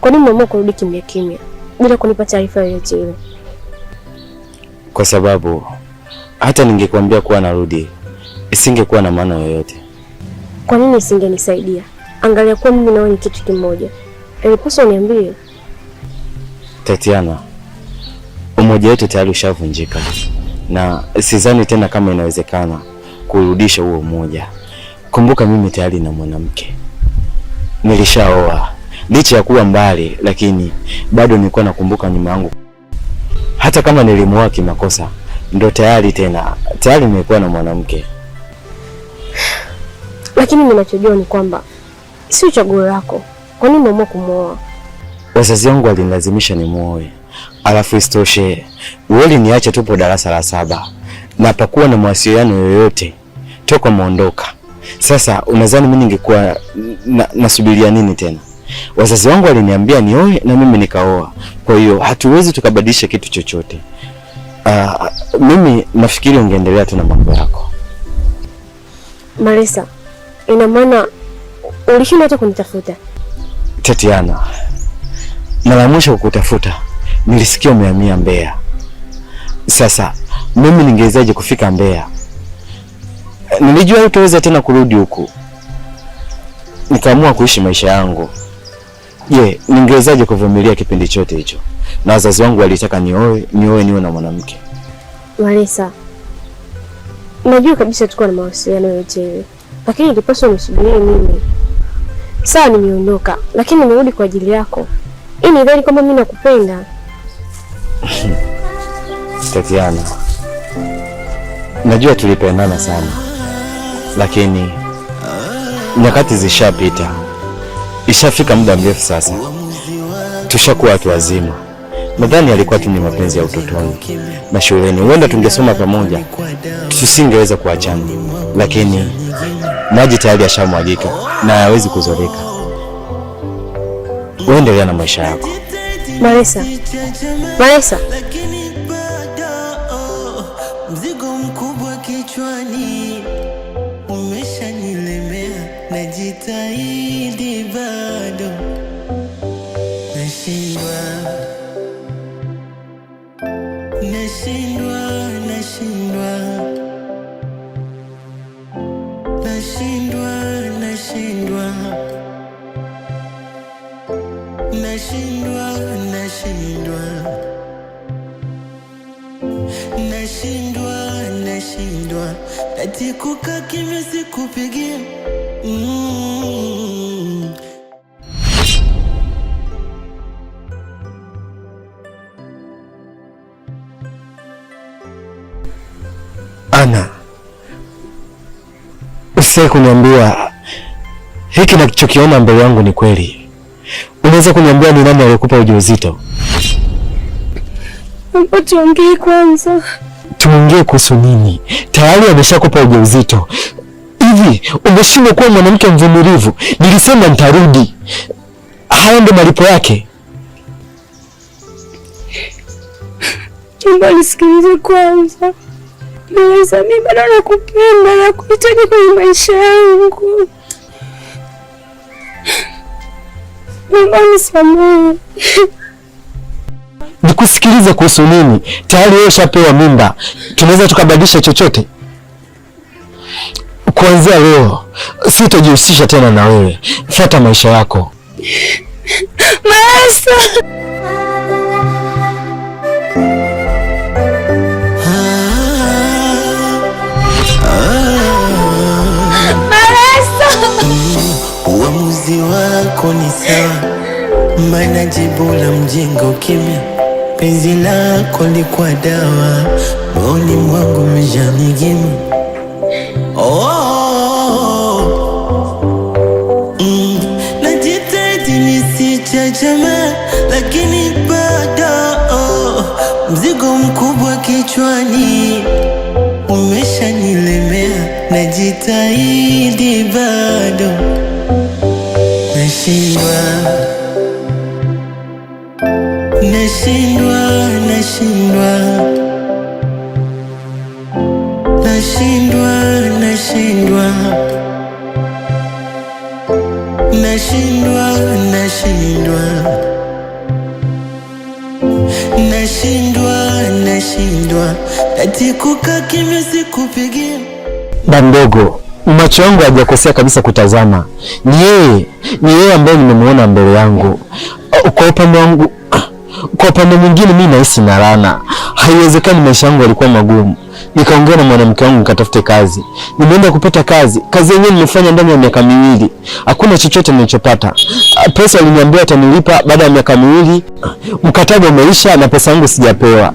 Kwa nini umeamua kurudi kimya kimya bila kunipa taarifa yoyote ile? Kwa sababu hata ningekwambia kuwa narudi isingekuwa na maana yoyote. Kwa nini isingenisaidia? Angalia kuwa mimi nawe ni kitu kimoja. Ilipaswa uniambie. Tatiana, umoja wetu tayari ushavunjika na sidhani tena kama inawezekana kurudisha huo umoja. Kumbuka mimi tayari na mwanamke. Nilishaoa. Licha ya kuwa mbali lakini bado nilikuwa nakumbuka nyuma yangu. Hata kama nilimuoa kimakosa, ndo tayari nilikuwa na mwanamke. Lakini ninachojua ni kwamba si chaguo lako. Kwa nini umeamua kumuoa? Wazazi wangu walinilazimisha nimuoe. Alafu istoshe, wewe niache tupo darasa la 7 na pakuwa na mawasiliano yoyote toka muondoka. Sasa unadhani mimi ningekuwa nasubiria nini tena? Wazazi wangu waliniambia nioe na mimi nikaoa. Kwa hiyo hatuwezi tukabadilisha kitu chochote. Mimi nafikiri ungeendelea tu na mambo yako. Maresa, ina maana ulishinda hata kunitafuta? Tatiana, mara mwisho kukutafuta nilisikia umehamia Mbeya. Sasa mimi ningewezaje kufika Mbeya? Nilijua hutaweza tena kurudi huku. Nikaamua kuishi maisha yangu. Ningewezaje kuvumilia kipindi chote hicho? Na wazazi wangu walitaka niwe na mwanamke. Maresa, najua kabisa tulikuwa na mawasiliano yote, lakini ilipaswa unisubirie mimi. Sawa, nimeondoka, lakini nimerudi kwa ajili yako. Hii ni dhahiri kwamba mimi nakupenda. Tatiana, najua tulipendana sana, lakini nyakati zishapita. Ishafika muda mrefu sasa. Tushakuwa watu wazima. Nadhani alikuwa tu ni mapenzi ya utotoni na shuleni. Huenda tungesoma pamoja, tusingeweza kuachana. Lakini maji tayari yashamwagika na hayawezi kuzoleka. Uendelea na maisha yako. Maresa. Maresa. Mzigo mkubwa kichwani umeshanilemea, najitahidi bado nashindwa. Ati kukaa kimya sikupigia. Ana, usitaki kuniambia hiki nachokiona mbele yangu ni kweli? Unaweza kuniambia ni nani aliyekupa ujauzito? Tuongee kwanza. Tuongee kuhusu nini? Tayari ameshakupa ujauzito. Hivi umeshindwa kuwa mwanamke mvumilivu? Nilisema nitarudi. Haya ndio malipo yake. Chumba, nisikilize kwanza. Maresa, mimi bado nakupenda na kuhitaji kwenye maisha yangu. Naomba unisamehe. Nikusikiliza kuhusu nini? Tayari wewe ushapewa mimba. Tunaweza tukabadilisha chochote? Kuanzia leo sitajihusisha tena na wewe. Fuata maisha yako. Maresa. Uamuzi wako ni sawa, maana jibu la mjinga ukimya. Penzi lako likuwa dawa, moyoni mwangu umeshanigima. Najitahidi nisichachama, lakini bado mzigo mkubwa kichwani umeshanilemea. Najitahidi bado nashindwa. Nashindwa. nashindwa ati kukaa kimya sikupigia. Bamdogo, macho yangu hajakosea kabisa kutazama. Ni yeye ambaye nimemuona mbele yangu. Kwa upande mwingine mimi nahisi na laana. Haiwezekani maisha yangu yalikuwa magumu. Nikaongea na mwanamke wangu nikatafute kazi. Nimeenda kupata kazi. Kazi yenyewe nimefanya ndani ya miaka 2. Hakuna chochote nilichopata. Pesa aliniambia atanilipa baada ya miaka 2. Mkataba umeisha na pesa yangu sijapewa.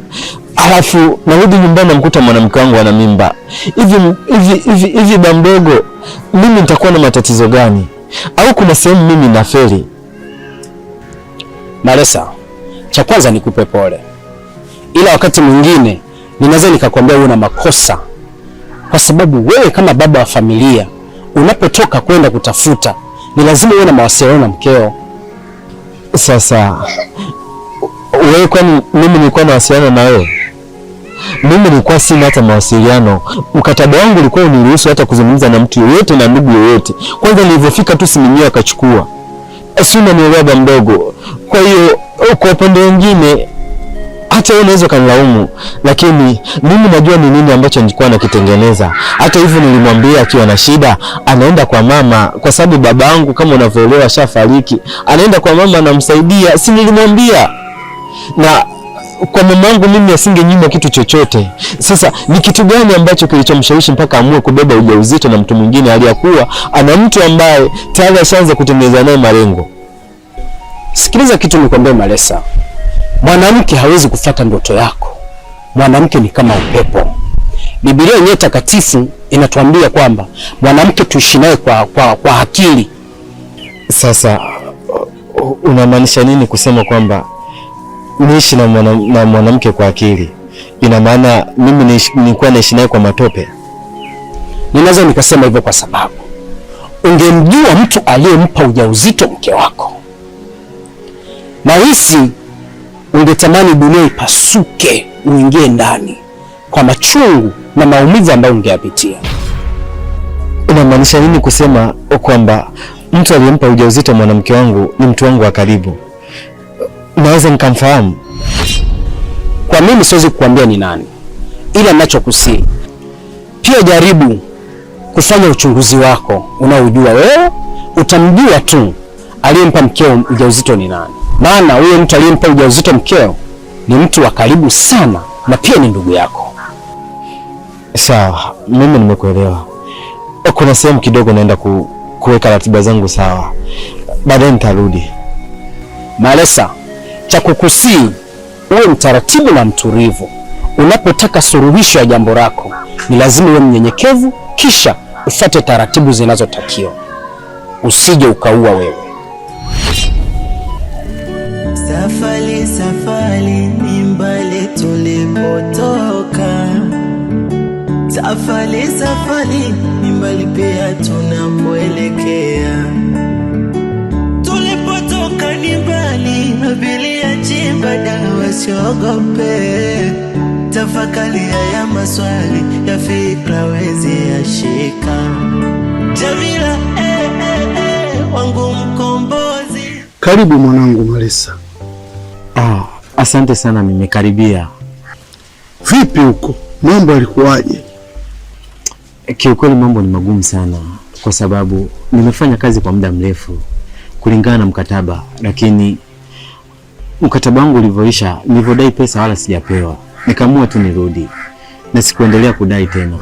Alafu narudi nyumbani namkuta mwanamke wangu ana mimba. Hivi Bamdogo, mimi nitakuwa na matatizo gani? Au kuna sehemu mimi nafeli? Malesa, cha kwanza nikupe pole. Ila wakati mwingine ninaweza nikakwambia una makosa. Kwa sababu wewe kama baba wa familia unapotoka kwenda kutafuta ni lazima uwe na mawasiliano na mkeo. Sasa wewe kwani mimi nilikuwa na mawasiliano na wewe? Mimi nilikuwa sina hata mawasiliano. Mkataba wangu ulikuwa uniruhusu hata kuzungumza na mtu yeyote na ndugu yeyote. Kwanza nilivyofika tu simu yenyewe akachukua. Si unanielewa Bamdogo? Kwa hiyo kwa upande mwingine hata wewe unaweza kanilaumu, lakini mimi najua ni nini ambacho nilikuwa nakitengeneza. Hata hivyo nilimwambia akiwa na shida anaenda kwa mama, kwa sababu babangu kama unavyoelewa shafariki. Anaenda kwa mama anamsaidia, si nilimwambia. Na kwa mamangu mimi asingenyima kitu chochote. Sasa ni kitu gani ambacho kilichomshawishi mpaka amue kubeba ujauzito na mtu mwingine aliyakuwa ana mtu ambaye tayari ashaanza kutengeneza naye malengo? Sikiliza kitu nikwambie Malesa. Mwanamke hawezi kufuata ndoto yako. Mwanamke ni kama upepo. Biblia yenyewe takatifu inatuambia kwamba mwanamke tuishi naye kwa akili. Sasa unamaanisha nini kusema kwamba niishi na mwanamke kwa akili? Ina maana mimi nilikuwa naishi naye kwa matope? Ninaweza nikasema hivyo kwa sababu ungemjua mtu aliyempa ujauzito mke wako, na hisi ungetamani dunia ipasuke uingie ndani kwa machungu na maumivu ambayo ungeyapitia. Unamaanisha nini kusema kwamba mtu aliyempa ujauzito mwanamke wangu ni mtu wangu wa karibu? Naweza nikamfahamu? Kwa mimi siwezi kukuambia ni nani, ila ninachokusii pia jaribu kufanya uchunguzi wako unaojua wewe. Utamjua tu aliyempa mkeo ujauzito ni nani, maana huyo mtu aliyempa ujauzito mkeo ni mtu wa karibu sana na pia ni ndugu yako. Sawa, mimi nimekuelewa. Kuna sehemu kidogo naenda kuweka ratiba zangu sawa, baadaye nitarudi. Malesa, cha kukusii uwe mtaratibu na mtulivu. Unapotaka suluhisho ya jambo lako ni lazima uwe mnyenyekevu, kisha ufuate taratibu zinazotakiwa, usije ukaua wewe. Safari ni mbali tulipotoka. Safari ni mbali pia tunapoelekea. Tulipotoka ni mbali, abiria chimba dawa siogope. Tafakari ya maswali ya fikra wezi yashika. Jamila wangu mkombozi. Karibu mwanangu Malesa. Asante sana, nimekaribia. Vipi huko? Mambo yalikuwaje? Kiukweli mambo ni magumu sana, kwa sababu nimefanya kazi kwa muda mrefu kulingana na mkataba, lakini mkataba wangu ulivyoisha, nilivyodai pesa wala sijapewa. Nikaamua tu nirudi na sikuendelea kudai tena.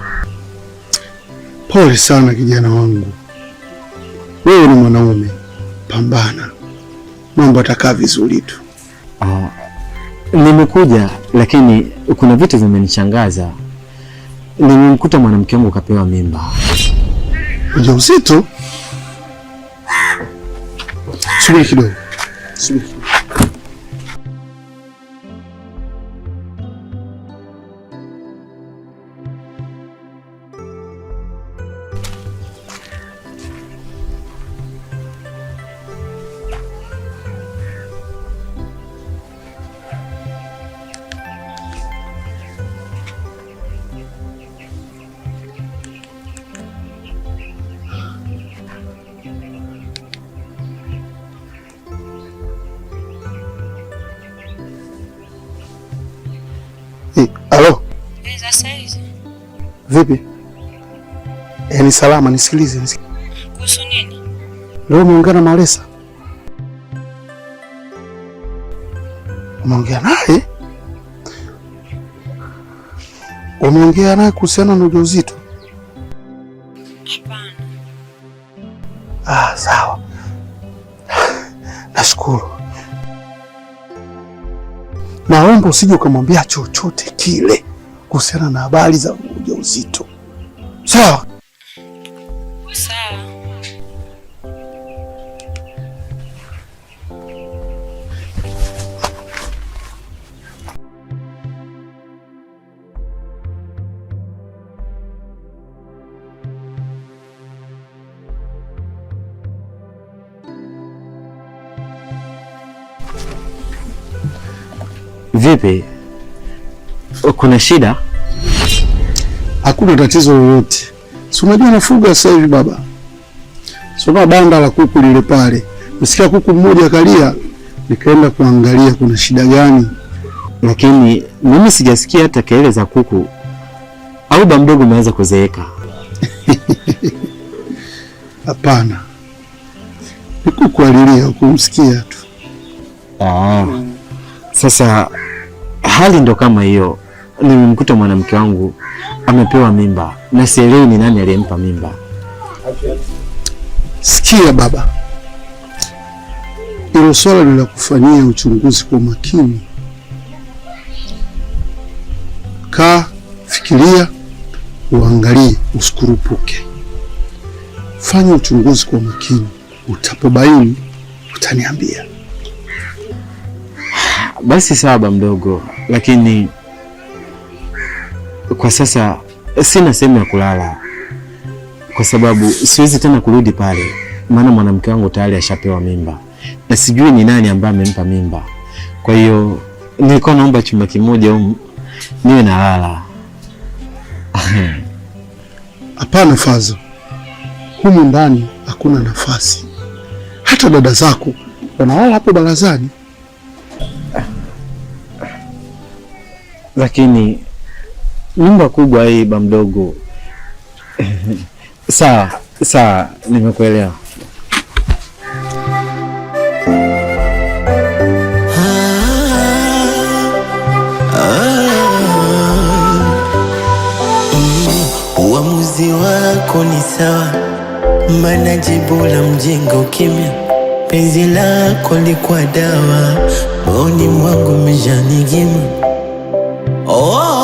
Pole sana kijana wangu. Wewe ni mwanaume, pambana. Mambo atakaa vizuri tu. Nimekuja, lakini kuna vitu vimenishangaza. Nimemkuta mwanamke wangu kapewa mimba. Ujauzito? Subiri kidogo. Vipi? Ni salama, nisikilize. Kuhusu nini? Leo umeongea na Malesa? Umeongea naye? Umeongea naye kuhusiana na ujauzito? Hapana. Sawa. Nashukuru. Naomba usije ukamwambia chochote kile kuhusiana na habari za ujauzito. Sawa? Sawa. Vipi? Kuna shida? Hakuna tatizo lolote. Si unajua nafuga sasa hivi baba. Soma banda la kuku lile pale. Nisikia kuku mmoja kalia, nikaenda kuangalia kuna shida gani. Lakini mimi sijasikia hata kelele za kuku. Au ba mdogo umeanza kuzeeka? Hapana. Ni kuku alilia, kumsikia tu. Sasa hali ndo kama hiyo. Nimemkuta mwanamke wangu amepewa mimba na sielewi ni nani aliyempa mimba. Sikia baba, hilo swala ni la kufanyia uchunguzi kwa makini. Kaa, fikiria, uangalie, usikurupuke. Fanya uchunguzi kwa makini, utapobaini utaniambia. Basi sawa mdogo, lakini kwa sasa sina sehemu ya kulala kwa sababu siwezi tena kurudi pale, maana mwanamke wangu tayari ashapewa mimba na sijui ni nani ambaye amempa mimba. Kwa hiyo nilikuwa naomba chumba kimoja niwe nalala. Hapana Fazo, humu ndani hakuna nafasi. Hata dada zako wanalala hapo barazani. Lakini nyumba kubwa hii ba mdogo. Sawa, nimekuelewa. Uamuzi wako ni sawa, maana jibu la mjinga ukimya. Penzi lako likuwa dawa, moyoni mwangu umejanigima. Oh